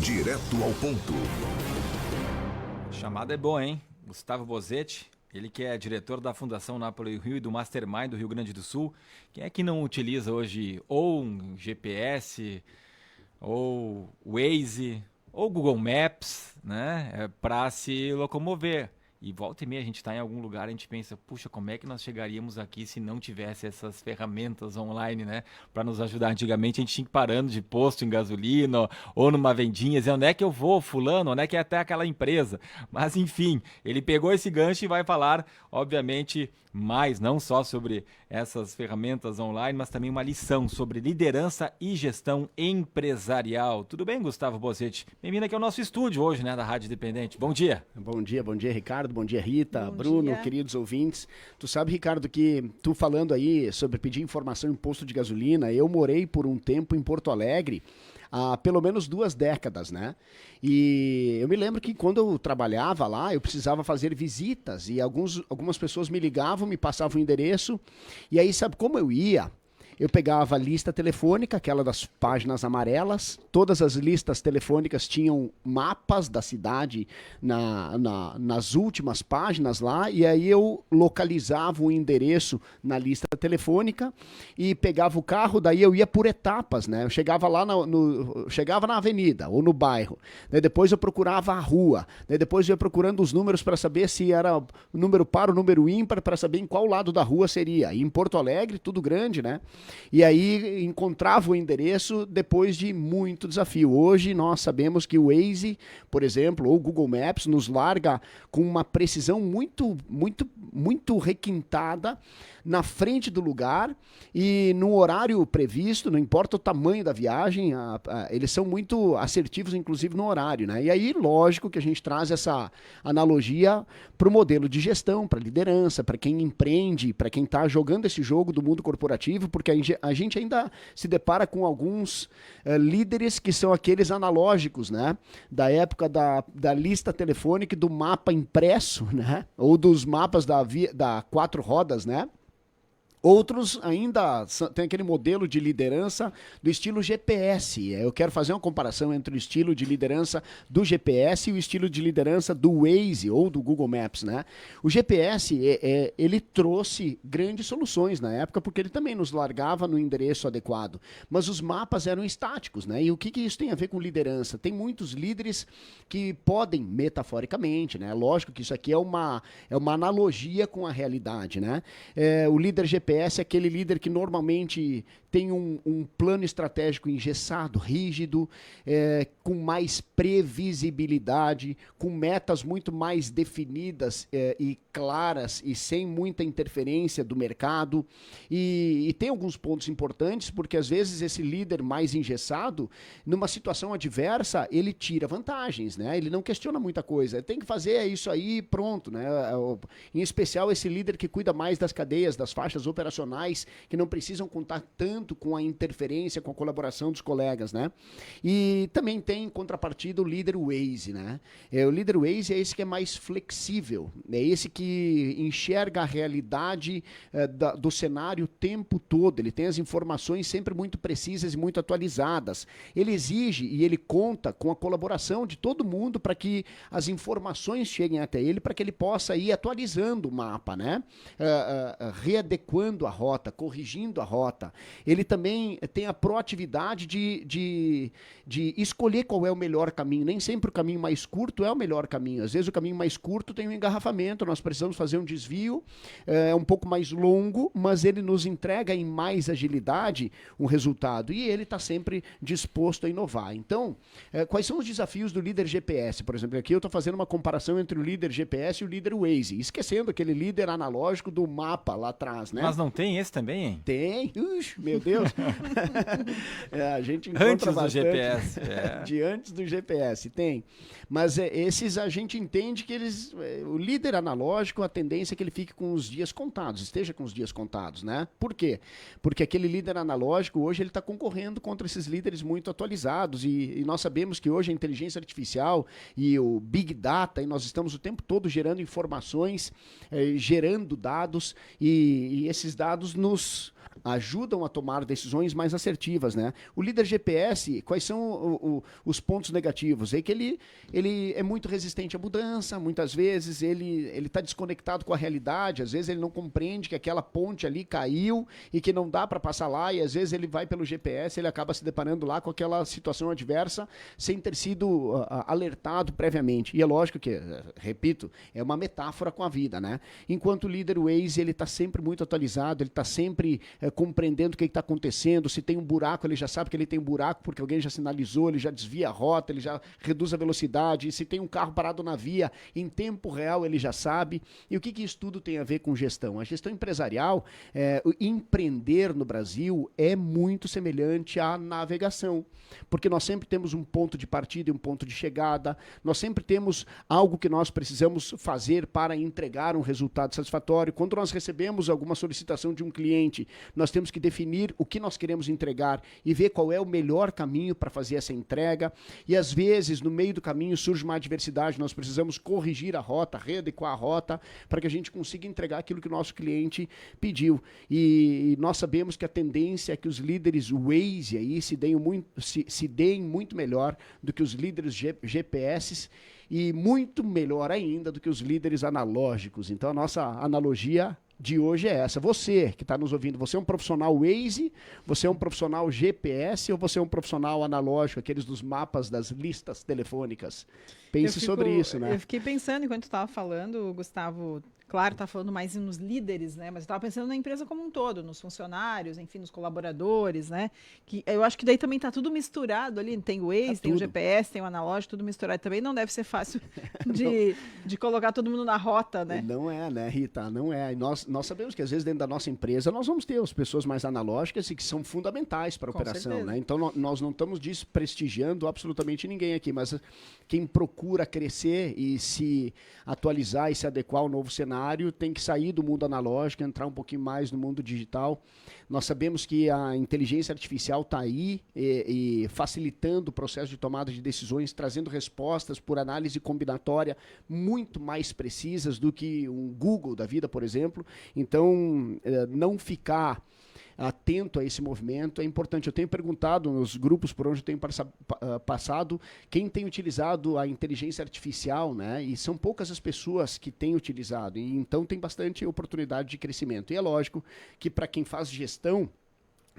Direto ao ponto. A chamada é boa, hein? Gustavo Bozetti, ele que é diretor da Fundação Napoli Rio e do Mastermind do Rio Grande do Sul. Quem é que não utiliza hoje ou um GPS, ou Waze, ou Google Maps, né? Para se locomover. E volta e meia a gente está em algum lugar, a gente pensa, puxa, como é que nós chegaríamos aqui se não tivesse essas ferramentas online, né? Para nos ajudar. Antigamente a gente tinha que ir parando de posto em gasolina ou numa vendinha, dizer onde é que eu vou, fulano, onde é que é até aquela empresa. Mas enfim, ele pegou esse gancho e vai falar, obviamente, mais, não só sobre essas ferramentas online, mas também uma lição sobre liderança e gestão empresarial. Tudo bem, Gustavo Bozetti? Bem-vindo aqui ao nosso estúdio hoje, né, da Rádio Independente. Bom dia. Bom dia, Ricardo. Bom dia, Rita, Bom Bruno, dia. queridos ouvintes. Tu sabe, Ricardo, que tu falando aí sobre pedir informação em posto de gasolina, eu morei por um tempo em Porto Alegre, há pelo menos 2 décadas, né? E eu me lembro que quando eu trabalhava lá, eu precisava fazer visitas e algumas pessoas me ligavam, me passavam o endereço, e aí sabe como eu ia? Eu pegava a lista telefônica, aquela das páginas amarelas, todas as listas telefônicas tinham mapas da cidade nas últimas páginas lá, e aí eu localizava o endereço na lista telefônica e pegava o carro, daí eu ia por etapas, né? Eu chegava lá, chegava na avenida ou no bairro, daí depois eu procurava a rua, daí depois eu ia procurando os números para saber se era o número par ou número ímpar, para saber em qual lado da rua seria. E em Porto Alegre, tudo grande, né? E aí encontrava o endereço depois de muito desafio. Hoje nós sabemos que o Waze, por exemplo, ou o Google Maps nos larga com uma precisão muito requintada na frente do lugar e no horário previsto, não importa o tamanho da viagem, eles são muito assertivos, inclusive no horário, né? E aí, lógico que a gente traz essa analogia para o modelo de gestão, para liderança, para quem empreende, para quem está jogando esse jogo do mundo corporativo, porque a gente ainda se depara com alguns líderes que são aqueles analógicos, né? Da época da lista telefônica e do mapa impresso, né? Ou dos mapas da 4 rodas, né? Outros ainda têm aquele modelo de liderança do estilo GPS. Eu quero fazer uma comparação entre o estilo de liderança do GPS e o estilo de liderança do Waze ou do Google Maps, né? O GPS, ele trouxe grandes soluções na época, porque ele também nos largava no endereço adequado. Mas os mapas eram estáticos, né? E o que isso tem a ver com liderança? Tem muitos líderes que podem, metaforicamente, né? Lógico que isso aqui é uma analogia com a realidade, né? O líder GPS é aquele líder que normalmente tem um plano estratégico engessado, rígido, com mais previsibilidade, com metas muito mais definidas e claras e sem muita interferência do mercado. E tem alguns pontos importantes, porque às vezes esse líder mais engessado, numa situação adversa, ele tira vantagens, né? Ele não questiona muita coisa. Tem que fazer isso aí pronto, né? Em especial esse líder que cuida mais das cadeias, das faixas operacionais, que não precisam contar tanto com a interferência, com a colaboração dos colegas, né? E também tem, em contrapartida, o líder Waze, né? O líder Waze é esse que é mais flexível, é esse que enxerga a realidade do cenário o tempo todo, ele tem as informações sempre muito precisas e muito atualizadas. Ele exige e ele conta com a colaboração de todo mundo para que as informações cheguem até ele, para que ele possa ir atualizando o mapa, né? Readequando a rota, corrigindo a rota. Ele também tem a proatividade de escolher qual é o melhor caminho. Nem sempre o caminho mais curto é o melhor caminho. Às vezes o caminho mais curto tem um engarrafamento, nós precisamos fazer um desvio um pouco mais longo, mas ele nos entrega em mais agilidade um resultado. E ele está sempre disposto a inovar. Então, quais são os desafios do líder GPS? Por exemplo, aqui eu estou fazendo uma comparação entre o líder GPS e o líder Waze, esquecendo aquele líder analógico do mapa lá atrás, né? Mas não tem esse também, hein? Tem, meu Deus. A gente encontra Antes do bastante GPS. de antes do GPS, tem. Mas esses a gente entende que o líder analógico, a tendência é que ele fique com os dias contados, esteja com os dias contados, né? Por quê? Porque aquele líder analógico hoje ele está concorrendo contra esses líderes muito atualizados e nós sabemos que hoje a inteligência artificial e o Big Data, e nós estamos o tempo todo gerando informações, gerando dados e esses dados nos ajudam a tomar decisões mais assertivas, né? O líder GPS, quais são os pontos negativos? É que ele é muito resistente à mudança, muitas vezes ele está desconectado com a realidade, às vezes ele não compreende que aquela ponte ali caiu e que não dá para passar lá, e às vezes ele vai pelo GPS, ele acaba se deparando lá com aquela situação adversa sem ter sido alertado previamente. E é lógico que, repito, é uma metáfora com a vida, né? Enquanto o líder Waze, ele está sempre muito atualizado, ele está sempre compreendendo o que está acontecendo. Se tem um buraco, ele já sabe que ele tem um buraco porque alguém já sinalizou, ele já desvia a rota, ele já reduz a velocidade. Se tem um carro parado na via, em tempo real ele já sabe. E o que isso tudo tem a ver com gestão? A gestão empresarial, empreender no Brasil é muito semelhante à navegação, porque nós sempre temos um ponto de partida e um ponto de chegada, nós sempre temos algo que nós precisamos fazer para entregar um resultado satisfatório. Quando nós recebemos alguma solicitação de um cliente, nós temos que definir o que nós queremos entregar e ver qual é o melhor caminho para fazer essa entrega. E às vezes, no meio do caminho, surge uma adversidade, nós precisamos corrigir a rota, readequar a rota, para que a gente consiga entregar aquilo que o nosso cliente pediu. E nós sabemos que a tendência é que os líderes Waze aí se deem muito melhor do que os líderes GPS e muito melhor ainda do que os líderes analógicos. Então a nossa analogia de hoje é essa. Você que está nos ouvindo, você é um profissional Waze, você é um profissional GPS ou você é um profissional analógico, aqueles dos mapas das listas telefônicas? Pense sobre isso, né? Eu fiquei pensando enquanto tu estava falando, Gustavo. Claro, está falando mais nos líderes, né? Mas eu estava pensando na empresa como um todo, nos funcionários, enfim, nos colaboradores, né? Que eu acho que daí também está tudo misturado ali. Tem o Waze, tem o GPS, tem o analógico, tudo misturado. Também não deve ser fácil de colocar todo mundo na rota, né? Não é, né, Rita? Não é. E nós sabemos que às vezes dentro da nossa empresa nós vamos ter as pessoas mais analógicas e que são fundamentais para a operação, certeza, né? Então nós não estamos desprestigiando absolutamente ninguém aqui, mas quem procura crescer e se atualizar e se adequar ao novo cenário tem que sair do mundo analógico, entrar um pouquinho mais no mundo digital. Nós sabemos que a inteligência artificial está aí e facilitando o processo de tomada de decisões, trazendo respostas por análise combinatória muito mais precisas do que um Google da vida, por exemplo. Então, não ficar atento a esse movimento é importante. Eu tenho perguntado nos grupos por onde eu tenho passado quem tem utilizado a inteligência artificial, né? E são poucas as pessoas que têm utilizado. E então tem bastante oportunidade de crescimento. E é lógico que para quem faz gestão,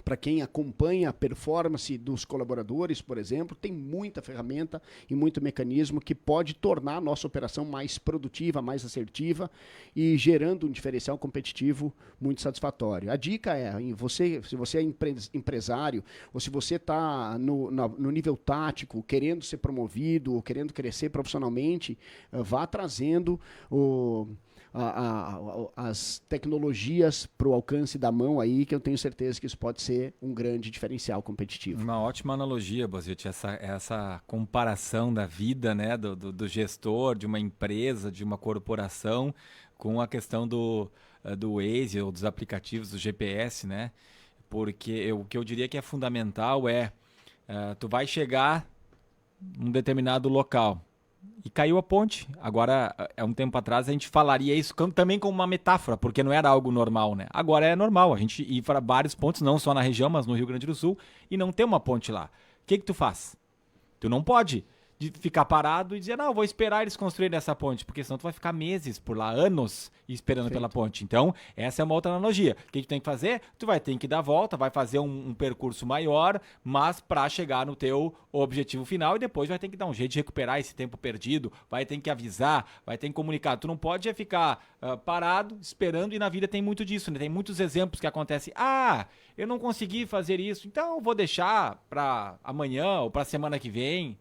para quem acompanha a performance dos colaboradores, por exemplo, tem muita ferramenta e muito mecanismo que pode tornar a nossa operação mais produtiva, mais assertiva e gerando um diferencial competitivo muito satisfatório. A dica é, se você é empresário ou se você está no nível tático, querendo ser promovido ou querendo crescer profissionalmente, vá trazendo as tecnologias para o alcance da mão aí, que eu tenho certeza que isso pode ser um grande diferencial competitivo. Uma ótima analogia, Bozetti, essa comparação da vida, né, do gestor, de uma empresa, de uma corporação, com a questão do Waze ou dos aplicativos do GPS, né? Porque o que eu diria que é fundamental tu vai chegar num determinado local, e caiu a ponte. Agora, há um tempo atrás, a gente falaria isso também como uma metáfora, porque não era algo normal, né? Agora é normal a gente ir para vários pontos, não só na região, mas no Rio Grande do Sul, e não ter uma ponte lá. O que tu faz? Tu não pode ficar parado e dizer, não, vou esperar eles construírem essa ponte, porque senão tu vai ficar meses por lá, anos, esperando pela ponte. Então, essa é uma outra analogia. O que tu tem que fazer? Tu vai ter que dar a volta, vai fazer um percurso maior, mas para chegar no teu objetivo final, e depois vai ter que dar um jeito de recuperar esse tempo perdido, vai ter que avisar, vai ter que comunicar. Tu não pode ficar parado, esperando, e na vida tem muito disso, né? Tem muitos exemplos que acontecem. Eu não consegui fazer isso, então eu vou deixar para amanhã ou para a semana que vem.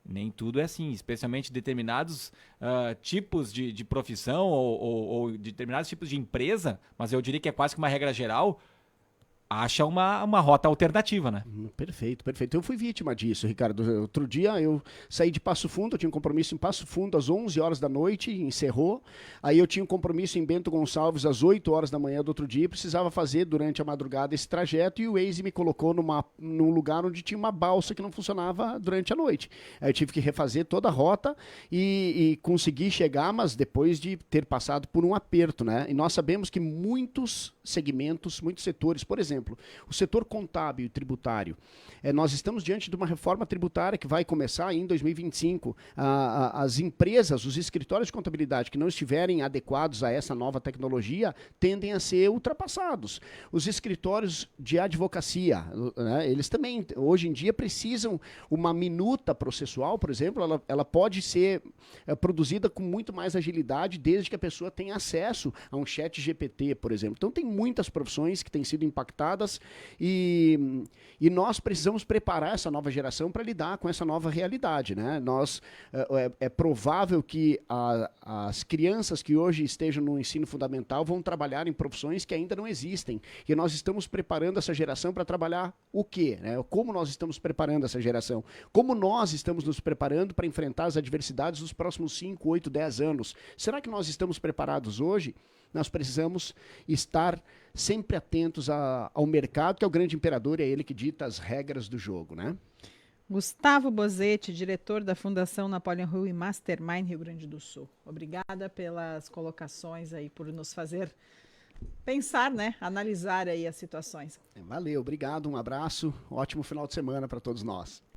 Nem tudo é assim, especialmente determinados tipos de profissão ou determinados tipos de empresa, mas eu diria que é quase que uma regra geral. acha uma rota alternativa, né? Perfeito, perfeito. Eu fui vítima disso, Ricardo. Outro dia eu saí de Passo Fundo, eu tinha um compromisso em Passo Fundo às 11 horas da noite, encerrou. Aí eu tinha um compromisso em Bento Gonçalves às 8 horas da manhã do outro dia, precisava fazer durante a madrugada esse trajeto e o Waze me colocou num lugar onde tinha uma balsa que não funcionava durante a noite. Aí eu tive que refazer toda a rota e consegui chegar, mas depois de ter passado por um aperto, né? E nós sabemos que muitos segmentos, muitos setores, por exemplo, o setor contábil e tributário. Nós estamos diante de uma reforma tributária que vai começar em 2025. As empresas, os escritórios de contabilidade que não estiverem adequados a essa nova tecnologia tendem a ser ultrapassados. Os escritórios de advocacia, né, eles também, hoje em dia, precisam uma minuta processual, por exemplo, ela pode ser produzida com muito mais agilidade desde que a pessoa tenha acesso a um chat GPT, por exemplo. Então, tem muitas profissões que têm sido impactadas e nós precisamos preparar essa nova geração para lidar com essa nova realidade, né? É provável que as crianças que hoje estejam no ensino fundamental vão trabalhar em profissões que ainda não existem e nós estamos preparando essa geração para trabalhar o quê? Né? Como nós estamos preparando essa geração? Como nós estamos nos preparando para enfrentar as adversidades dos próximos 5, 8, 10 anos? Será que nós estamos preparados hoje? Nós precisamos estar sempre atentos ao mercado, que é o grande imperador, é ele que dita as regras do jogo, né? Gustavo Bozetti, diretor da Fundação Napoleon Hill e Mastermind Rio Grande do Sul. Obrigada pelas colocações aí, por nos fazer pensar, né? Analisar aí as situações. Valeu, obrigado, um abraço, ótimo final de semana para todos nós.